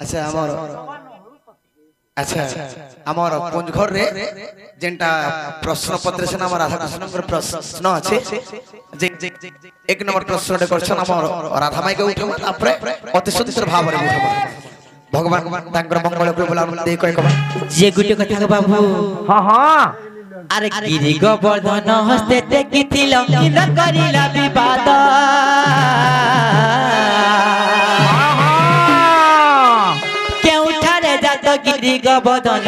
अच्छा आमर अच्छा आमर कुंजघर रे जेंटा प्रश्न पत्र से नाम राधा कृष्ण प्रश्न अच्छे एक नंबर प्रश्न रे करछन आमर राधा माई के उठम तापरे अति सुंदर भाव रे उठम भगवान तांकर मंगल को बोला दे कह जे गुटे कथा के बाबू हां हां अरे गिरि गोवर्धन हस्ते देखिथिल किन करिला विवाद केउठारे जात गिरि गोवर्धन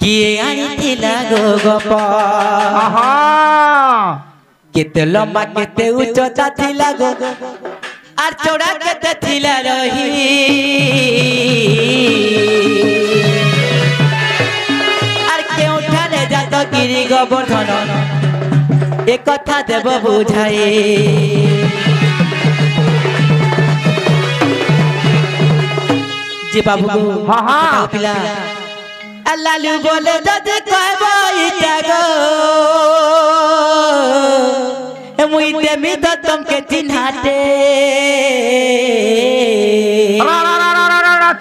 किए आनिथिला गो गोप केते लंबा केते उच्चता थिला गो आर चौड़ा केते थिला रही गिरि गोवर्धन एक कथा देव बुझाए जी बाबू हां हां पिला लालू बोले जदि कहबो इटा गो मुई देमी तो तुमके चिन्हाते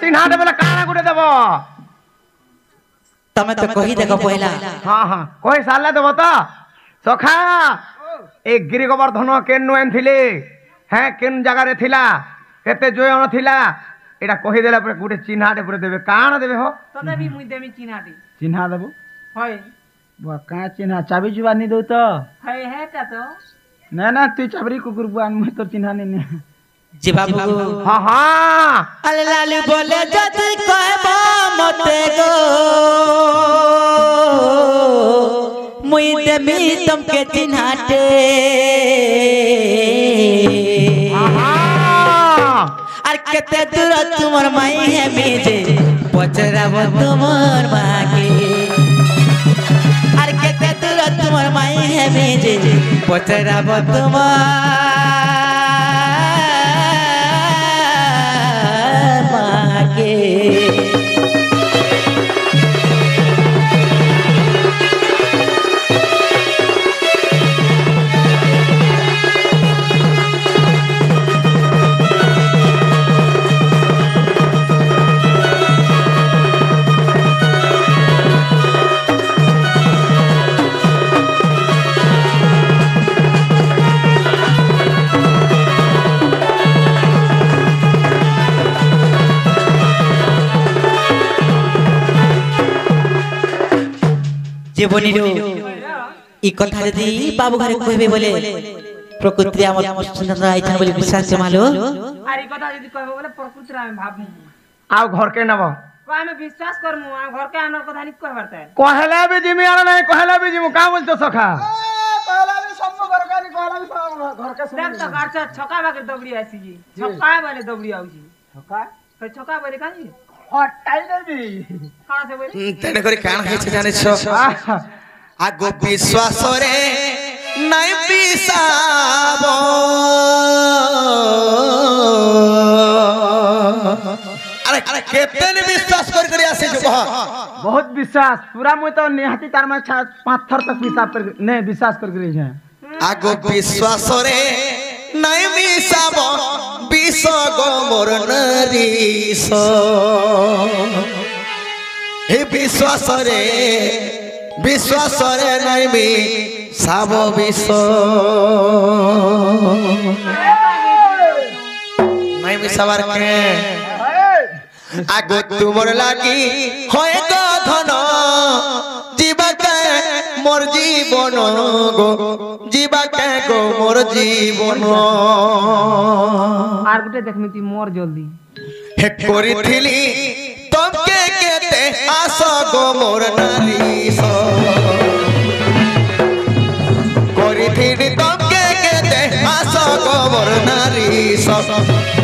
चिन्हाते बोले काना गुटे देबो तमे तो कही देखो पहला हां हां कोई साले देबो तो सखा ए गिरि गोवर्धन केनु एन थिले हैं केन जगह रे थिला केते जोयन थिला एटा कहि देला पर गुटे चिन्हाटे पर देबे काना देबे हो तने भी मुई देमी चिन्हाटे चिन्हा देबो होय बा का चिन्हा चाबी जुबानी दो तो है का तो ना ना तू चाबरी कुकुर बुआन मुई तो चिन्हा ने जी बाबू हां हां अरे लालू बोले जदि कहबो मते गो मुई देमी तुमके चिन्हाटे আর কেতে দূর তোমার মাই হে মেজে পচরাব তোমার মাকে আর কেতে দূর তোমার মাই হে মেজে পচরাব তোমার মাকে जे बनिरो ई कथा यदि बाबू घरे कहबे बोले प्रकृति हमर सुंदर आइछन बोले विश्वास मालो आरी कथा यदि कहबो बोले प्रकृति हम भाबू आउ घर के नबो कोई में विश्वास करमु आ घर के आनर कथा नि कहबरते कहला बे जिमी आर नहीं कहला बे जिमु का बोलतो सखा कहला बे सब घर का नहीं कहला बे घर के देख तो गाछ छका बाके दबड़ी आसी जी छका वाले दबड़ी आउजी छका तो छका बोले काजी हटाई देबी कहां से बोले तेने करी कान है छे जाने छो आगो विश्वास रे नहीं पिसाबो अरे केते ने विश्वास कर आसे जो बहुत विश्वास पूरा मुई तो निहाती तार में 5 थर तक हिसाब कर नहीं विश्वास कर गई है आगो विश्वास रे नहीं मिसाबो विष गो मोर नरीस हे विश्वास रे नहीं मिसाबो विष नहीं मिसाबार के आगो तुमर लागी होय गो धन जीवके मोर जीवन गो जीवके गो मोर जीवन आर गुटे देखमी ती मोर जल्दी हे करिथिली तबके केते आस गो मोर नारीस करिथिली तबके केते आस गो मोर नारीस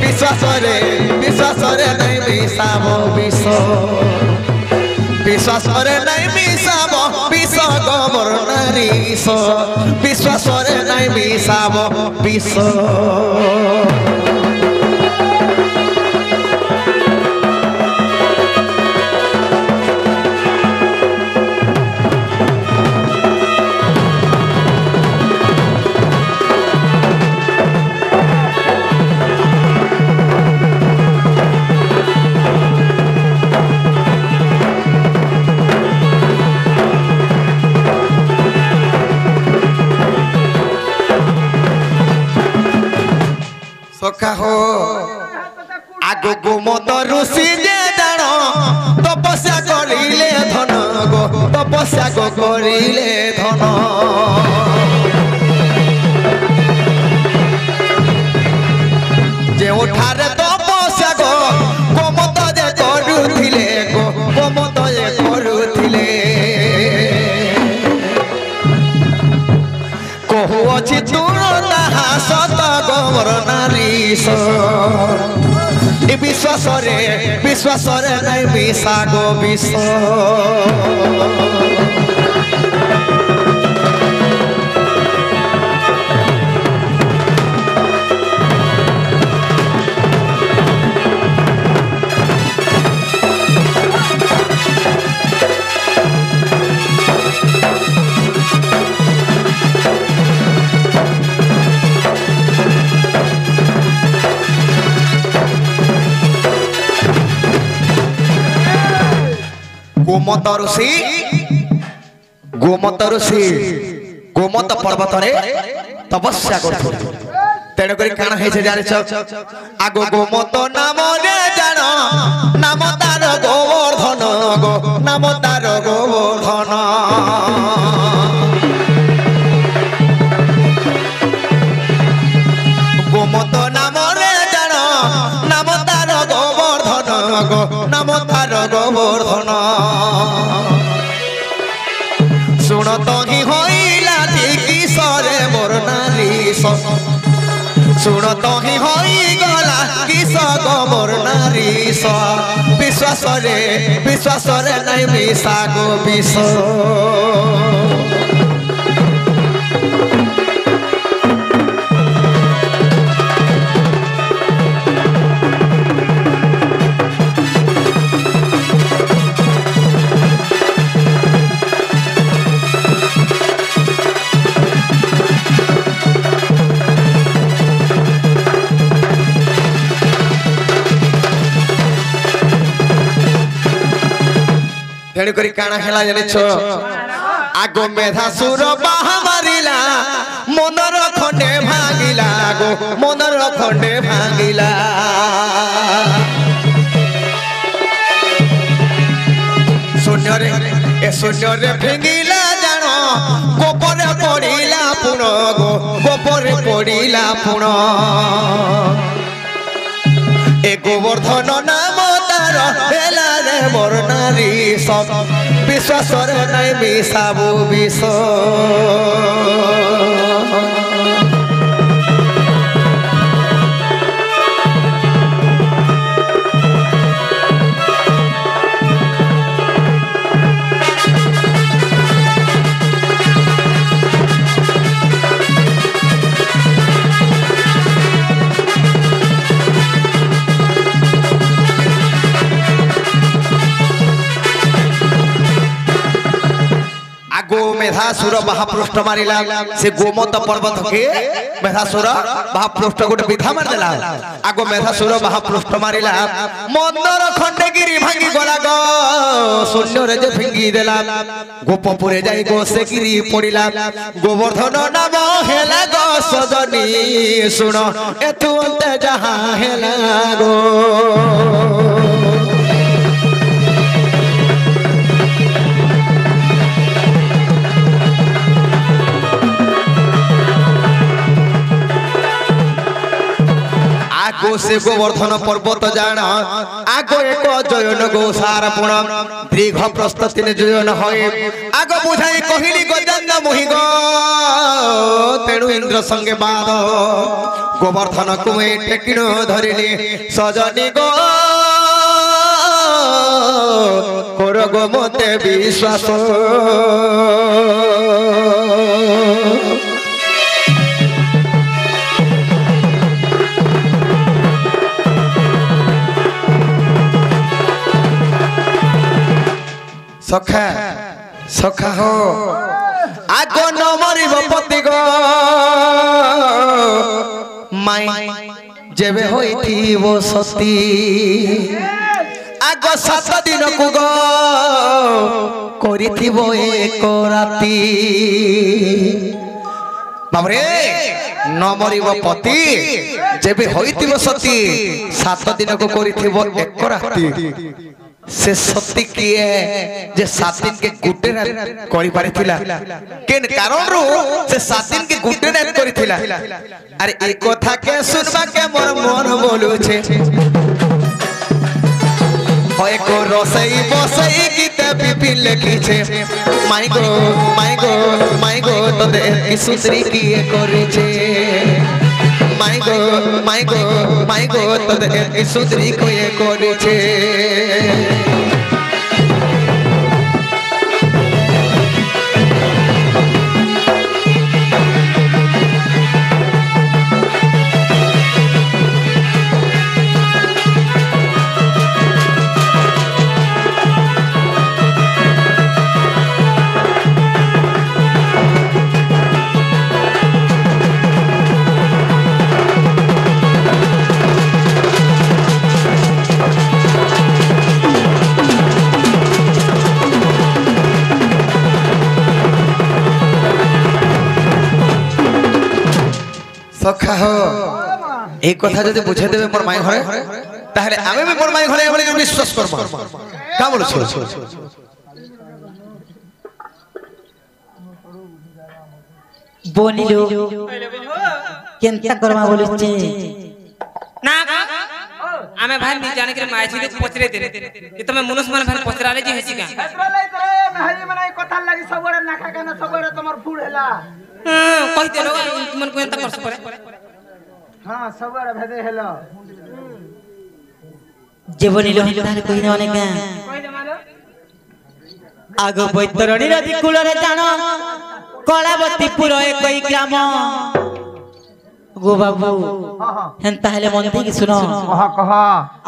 विश्वास रे नहीं मिसाबो विष विश्वास रे नहीं मिसाबो विष गो मोर नारीस विश्वास रे नहीं मिसाबो विष গোমত ঋষি যে জান তপস্যা করিলে ধন গো তপস্যা গো করিলে ধন ଯେଉଁଠାରେ ତପସ୍ୟା ଗୋ ଗୋମତ ଯେ କରୁଥିଲେ ଗୋ ଗୋମତ ଯେ କରୁଥିଲେ କହୁଅଛି ତୁଣ ତାହା ସତ ଗୋବର ନାରୀଶ ବିଶ୍ୱାସରେ ନାଇଁ ମିଶା ଗୋ ବିଷ ଗୋମତ ଋଷି ଗୋମତ ପର୍ବତରେ ତପସ୍ୟା କରୁଥିଲେ ତେଣୁକରି କାଣ ହେଇছে ଜାଣିଛ ଆଗ ଗୋମତ ନାମରେ ଜାଣ ନାମ ତାର ଗୋବର୍ଦ୍ଧନ ଗো ନାମ ତାର ଗୋବର୍ଦ୍ଧନ ଗୋମତ ନାମରେ ଜାଣ ନାମ ତାର ଗୋବର୍ଦ୍ଧନ গো নাম তার গোবর্ধন শুণ তহি হইলা কিশোরে মোর নারী শুণ তহি হই গলা কিশ গো মোর নারী বিশ্বাসরে নাই মিশা গো বিষ তেণুকরি কাଣା হেলা জানিছ আগ মেধাসুর বাহা মারিলা মনর খন্ডে ভাঙিলা গো মনর খন্ডে ভাঙিলা শূন্যরে ভেঙিলা জান গোপরে পড়িলা পুণ গো গোপরে পড়িলা পুণ এ গোবর্ধন নাম তার হেলা রে মোর নারী সব বিশ্বাসরে নাই মিশাবু বিষ মেধাসুর বাহাপৃষ্ঠ মারিলা সে গোমত পর্বত কে মেধাসুর বাহাপৃষ্ঠ গোটে বিধা মারিদেলা আগ মেধাসুর বাহাপৃষ্ঠ মারিলা মন্দর খন্ডগিরি ভাঙ্গি গলা গো শূন্যরে যে ভেঙ্গি দেলা গোপপুরে যাই গো সে গিরি পড়িলা গোবর্ধন নাম হেলা গো সজনী শুণ এতু অন্তে যাহা হেলা গো আগো সে গোবর্ধন পর্বত জাণ আগো এক জয়ন গৌসার পুণ দীর্ঘ প্রস্থ তিন জয়ন হয় আগ বুঝাই কহিলি গজঙ্গ মোহি গো তেণু ইন্দ্র সঙ্গে বাদ গোবর্ধন কুমে টেকিণ ধরিলি সজনী গো কর গো মতে বিশ্বাস সখা সখা হো আগ ন মরিব পতি গো মাই যেবে হইথিব সতী আগ 7 দিন কু গো করিথিব এক রাতি বাবরে ন মরিব পতি যেবে হইতিব সতী 7 দিন কো করিথিব এক রাতি से सत्य किए जे 7 दिन के गुटे रात करि पारिथिला केन कारण रो से 7 दिन के गुटे रात करिथिला अरे ए कथा के सुनबा के मोर मन बोलु छे होय को रसई बसई गीत पिपिन लिखी छे माई गो तो दे की सुंदरी किए करि छे माई गो तो दे की सुंदरी किए करि छे सखा हो एक कथा जदि बुझे देबे मोर माई घरे ताहले आमे भी मोर माई घरे बोले विश्वास करबो का बोल छो बोनिलो केनता करमा बोलछे ना आमे भाई नहीं जाने के माय छी पचरे दे ये तमे मनुष्य मन भाई पचराले जी हेसी का मेहरी मनाई कथा लागि सबरे नाका के ना सबरे तमर फूल हैला कहि देलो मन को एंता करस परे हां सबरे भेदे हैला जे बोनिलो तार कहिने अनेक कहि दे मालो आगो बैतरणी नदी कूलरे जानो कलावतीपुर एकई ग्राम गो बाबू हेंता हेले मन देकी सुनो कह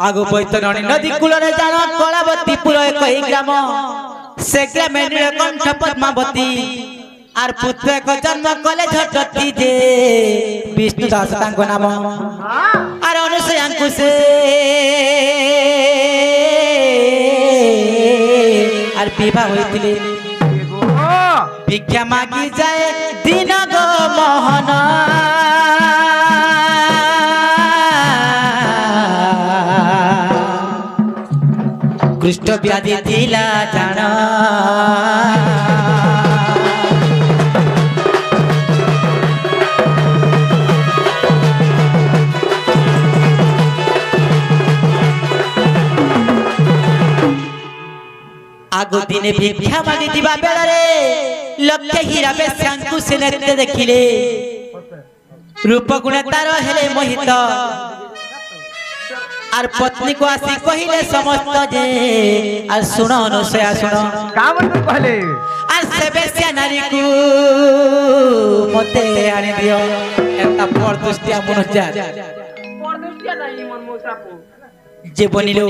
आगो बैतरणी नदी कूलरे जानो कलावतीपुर एकई ग्राम से ग्रामे नीलकंठ पद्मावती आर पुत्र को जन्म कले झटती जे विष्णु दास तांको नाम आर अनुसयांकु से आर विवाह होइतिले भिक्षा मागी जाए दिन गो मोहन कृष्ण व्याधि दिला जान आगो दिने भिक्षा मागी दिबा बेलारे लक्ष्य हीरा बेस्यांकु से नृत्य देखिले रूप गुण तार हेले मोहित आर पत्नी को आसी कहिले समस्त जे आर सुनो अनुसया सुनो का मन कहले आर से बेस्या नारी को मते आनी दियो एता परदुष्टिया मनुष्य परदुष्टिया नाही मन मोसा को जे बनिलो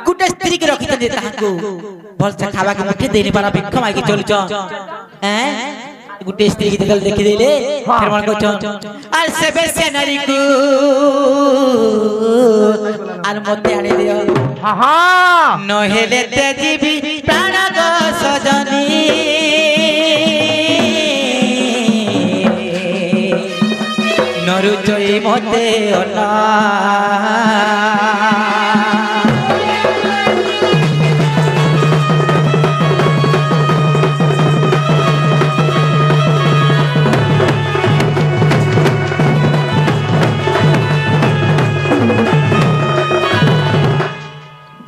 गुटे स्त्री के रखित दे ताको भल से खावा के मुठे देनी पारा भिक्षा मागी चलुच हैं गुटे स्त्री के देखि देले फिर मन को आर से बेस्या नारी को आर मते आनी दियो हां हां न हेले ते जीवी प्राण गो सजनी नरुचई मते अना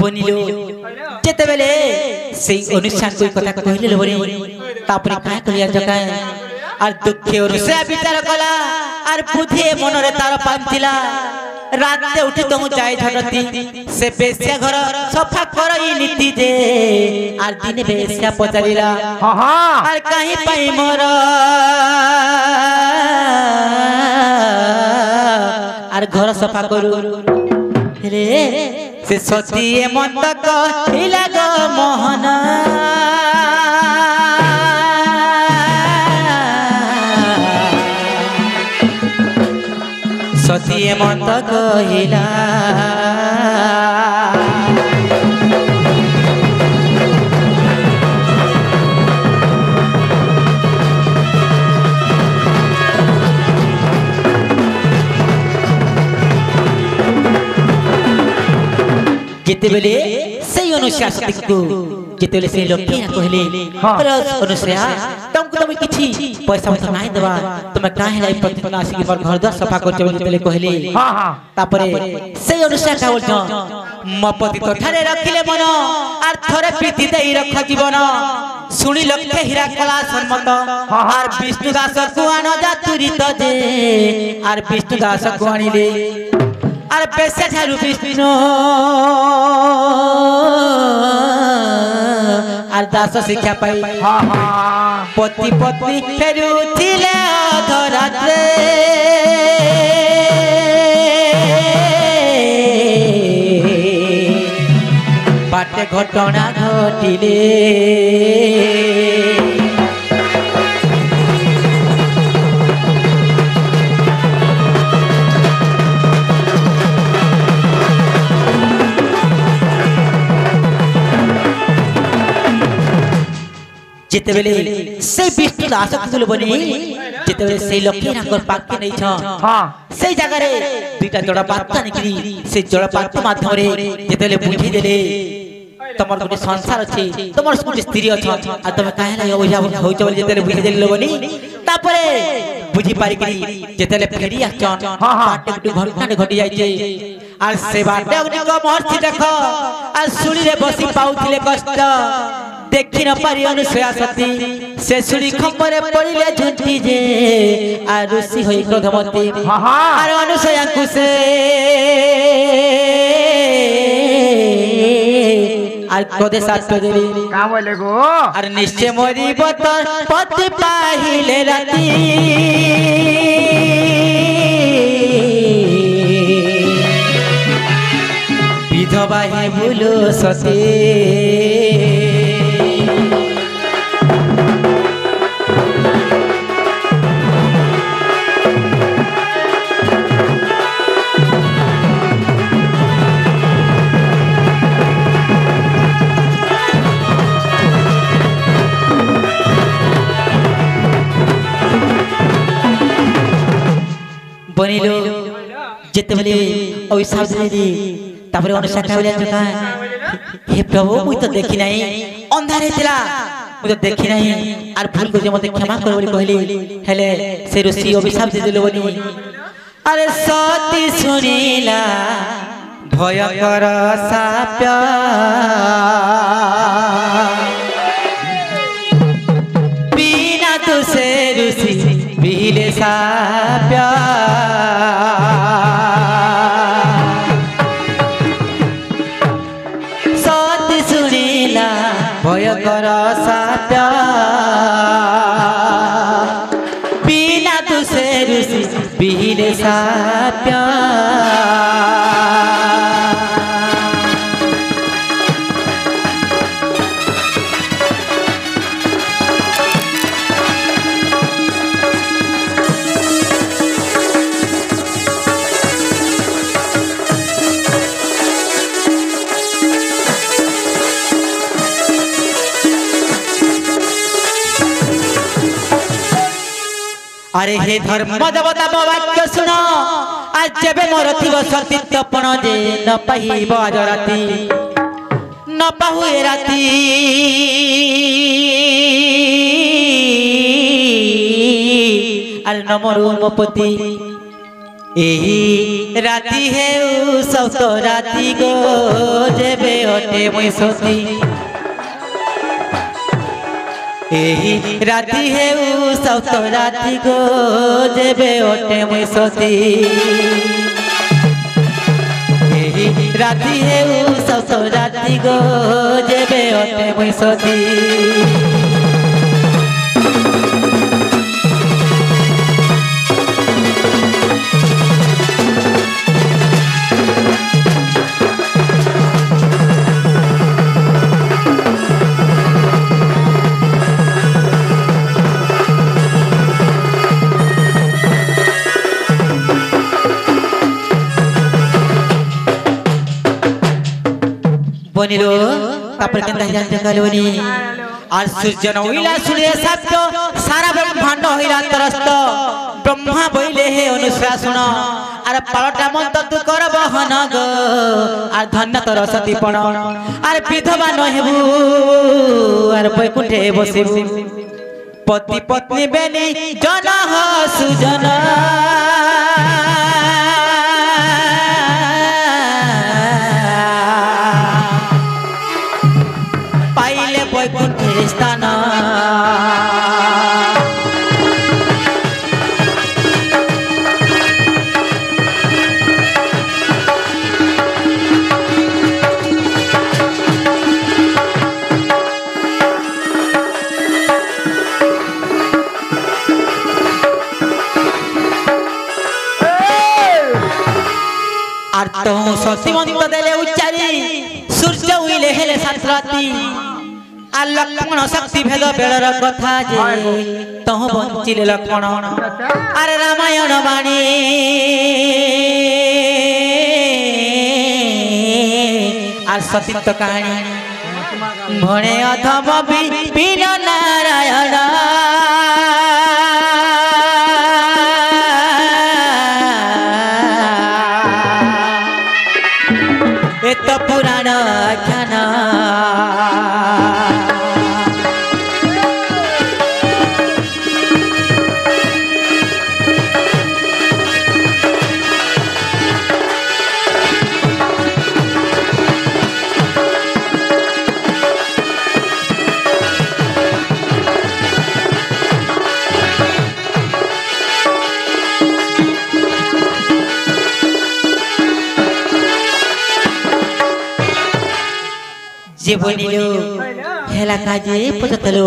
बनिलो जेते बेले सेई अनुष्ठान कोई कथा कहले बनी तापरे काय कलिया जका आर दुखे और से विचार कला आर बुद्धि मनरे तार पांतिला राते उठी तो जाय झटती से बेस्या घर सफा करई नीति दे आर दिने बेस्या पचारिला हां हां आर काहे पाई मोर आर घर सफा करू रे से सती मत कहिला गो मोहन सती मत कहिला जिते बेले सही अनुष्या सती को जिते बेले से लक्ष्मी कहले पर अनुष्या तुमको तुम किछि पैसा मत नाही देबा तुम काहे लाई प्रतिदिन आसी के मोर घर द्वार सफा करते जिते बेले कहले हां हां तापरे सही अनुष्या का बोलछो मपति तो ठारे रखिले मन आर थरे प्रीति देई रख जीवन सुनी लक्ष्य हीरा कला सन्मत आर विष्णु दास को आनो जातुरित जे आर विष्णु दास को आनिले आर पैसे झारू विष्णु आर दास शिक्षा पाई हां हां पति पत्नी फेरुथिले अधरात्रे बाटे घटना घटिले जिते बेले से विष्णु दास कुल बनी जिते बेले से लक्ष्मी नाकर पाके नै छ हां से जगह रे दुईटा जड़ा पाता निकली से जड़ा पात माध्यम रे जिते बेले बुझी देले तमर गुटे संसार अछि तमर गुटे स्त्री अछि आ तमे काहे ला ओइजा होय चल जिते बेले बुझी देले बनी तापरे बुझी पारि करी जिते बेले फेरी आचन बाटे गुटे घटना घटी जाय छै आ से बाटे अग्नि को महर्षि देख आ सुनी रे बसी पाउथिले कष्ट देखि न पारि अनुसया सती से सुनी खम्बरे पड़िले झुंटी जे आ ऋषि होई क्रोधमती आर अनुसया कुसे आर क्रोधे साथ देली का बोले गो आर निश्चय मोरी बतर पति पाहिले राती विधवा हे भूलो सती बनिलो जिते बेले अभिशाप देली तापरे अनुष्या कहले जका हे प्रभु मुई तो देखि नाही अंधारे थिला मुई तो देखि नाही आर भूल को जे मते क्षमा कर बोली कहली हेले से ऋषि अभिशाप दे देलो बनी अरे सती सुनीला भयकर साप बिना तो से ऋषि बिले साप सती सुनीला भयकर साप बिना तो से ऋषि बिले साप अरे हे धर्म देवता वाक्य सुन आज जबे मोर थिव सतीत्वपण जे न पाइब आज राति न पाहुए राति अरे न मोर मोपति एही राति हे सौत राति गो जेबे हटे मुई सती एही राति हे सौत राति गो जेबे ओटे मुई सती एही राति हे सौत राति गो जेबे ओटे मुई सती बनिलो तापर केनता जान जकालोनी आर सूर्य नइला सुने सत्य सारा ब्रह्मांड होइला तरस्त ब्रह्मा बोइले हे अनुशासन আরে পালটা মন্ত তু করব হন গো আর ধন্য তোর সতীপণ আর বিধবা নহেবু আর বৈকুণ্ঠে বসিবু পতি পত্নী বেনি জন সুজন পাইলে বৈকুণ্ঠের স্থান আর তো সতীমন্ত দেলে উচ্চারি সূর্য উইলে হেলে সাতরাতি আর লক্ষ্মণ শক্তি ভেদ বেড়র কথা যে তহ বঞ্চিলে লক্ষ্মণ আর রামায়ণ বাণী আর সতীত্ব কাহিনী ভণে অথম বিপিন নারায়ণ এত পুরাণ জ্ঞান যে বলিল হেলা কাজে পচতলো